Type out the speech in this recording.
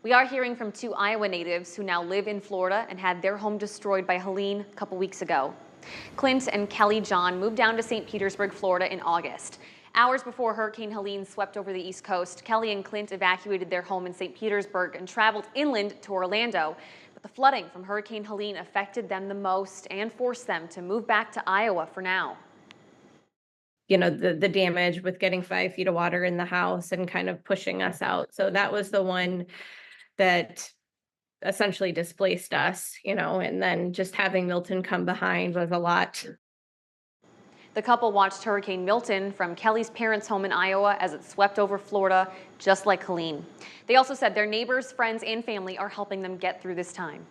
We are hearing from two Iowa natives who now live in Florida and had their home destroyed by Helene a couple weeks ago. Clint and Kelli Jahn moved down to St. Petersburg, Florida in August. Hours before Hurricane Helene swept over the East Coast, Kelli and Clint evacuated their home in St. Petersburg and traveled inland to Orlando. But the flooding from Hurricane Helene affected them the most and forced them to move back to Iowa for now. The damage with getting 5 feet of water in the house and kind of pushing us out. So that was the one that essentially displaced us, and then just having Milton come behind was a lot. The couple watched Hurricane Milton from Kelli's parents' home in Iowa as it swept over Florida, just like Helene. They also said their neighbors, friends, and family are helping them get through this time.